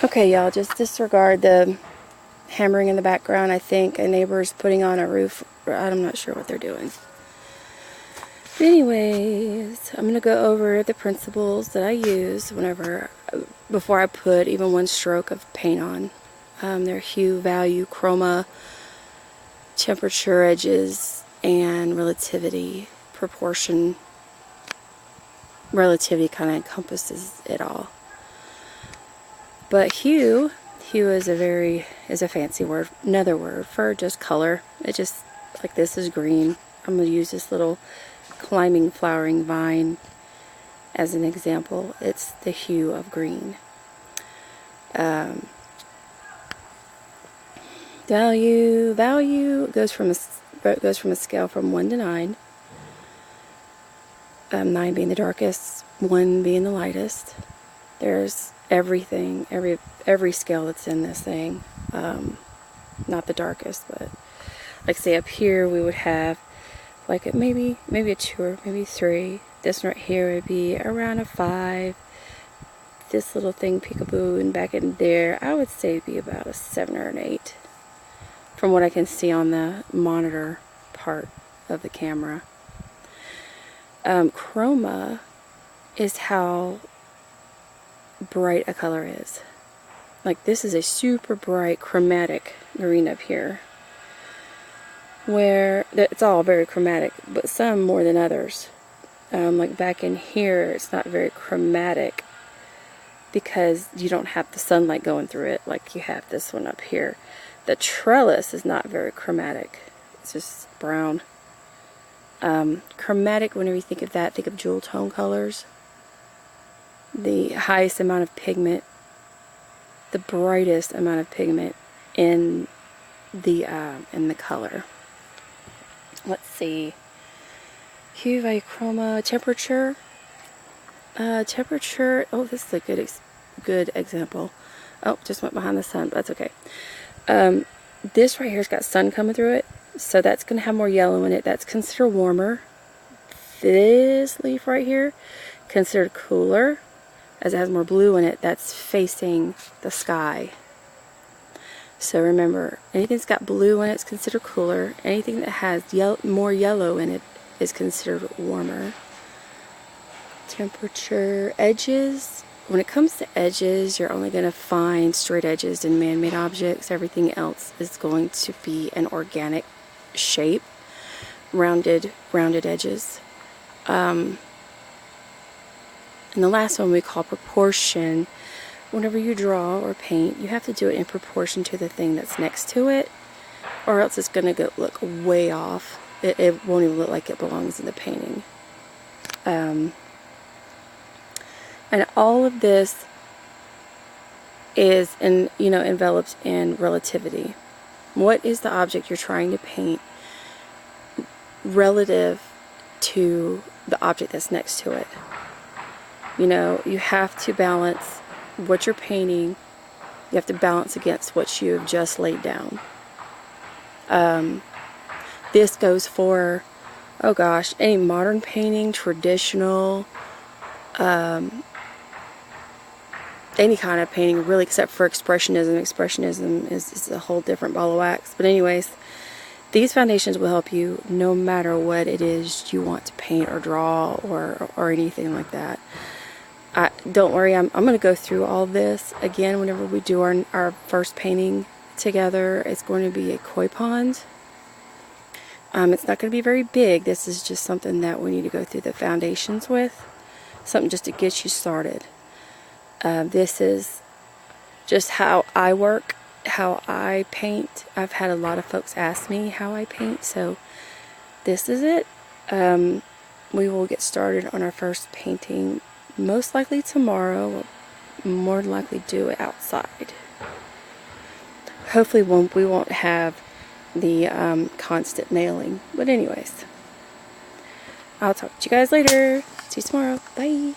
Okay, y'all, just disregard the hammering in the background. I think a neighbor's putting on a roof. I'm not sure what they're doing. But anyways, I'm going to go over the principles that I use before I put even one stroke of paint on. They're hue, value, chroma, temperature, edges, and relativity. Proportion. Relativity kind of encompasses it all. But hue is a fancy word, another word for just color. It just, like this is green. I'm going to use this little climbing flowering vine as an example. It's the hue of green. Value goes from a scale from 1 to 9. 9 being the darkest, 1 being the lightest. There's everything, every scale that's in this thing. Not the darkest, but like say up here we would have like maybe a 2 or maybe 3. This one right here would be around a 5. This little thing peekaboo and back in there, I would say it'd be about a 7 or an 8 from what I can see on the monitor part of the camera. Chroma is how bright a color is. Like this is a super bright chromatic green up here, where it's all very chromatic, but some more than others. Like back in here, it's not very chromatic because you don't have the sunlight going through it like you have this one up here. The trellis is not very chromatic. It's just brown. Chromatic, whenever you think of that, think of jewel tone colors. The highest amount of pigment, the brightest amount of pigment in the color. Let's see. Hue, value, chroma, temperature. Temperature. Oh, this is a good example. Oh, just went behind the sun, but that's okay. This right here's got sun coming through it, so that's going to have more yellow in it. That's considered warmer. This leaf right here, considered cooler, as it has more blue in it. That's facing the sky. So remember, anything that's got blue in it is considered cooler. Anything that has more yellow in it is considered warmer. Temperature, edges. When it comes to edges, you're only going to find straight edges in man-made objects. Everything else is going to be an organic shape, rounded edges. And the last one we call proportion. Whenever you draw or paint, you have to do it in proportion to the thing that's next to it, or else it's going to look way off. It won't even look like it belongs in the painting. And all of this is enveloped in relativity. What is the object you're trying to paint relative to the object that's next to it? You have to balance what you're painting. You have to balance against what you've just laid down. This goes for, oh gosh, any modern painting, traditional, any kind of painting really, except for expressionism. Expressionism is a whole different ball of wax. But anyways, these foundations will help you no matter what it is you want to paint or draw or anything like that. Don't worry, I'm going to go through all this again whenever we do our first painting together. It's going to be a koi pond. It's not going to be very big. This is just something that we need to go through the foundations with. Something just to get you started. This is just how I work, how I paint. I've had a lot of folks ask me how I paint, so this is it. We will get started on our first painting most likely tomorrow. We'll more than likely do it outside. Hopefully we won't have the constant nailing. But anyways, I'll talk to you guys later. See you tomorrow. Bye.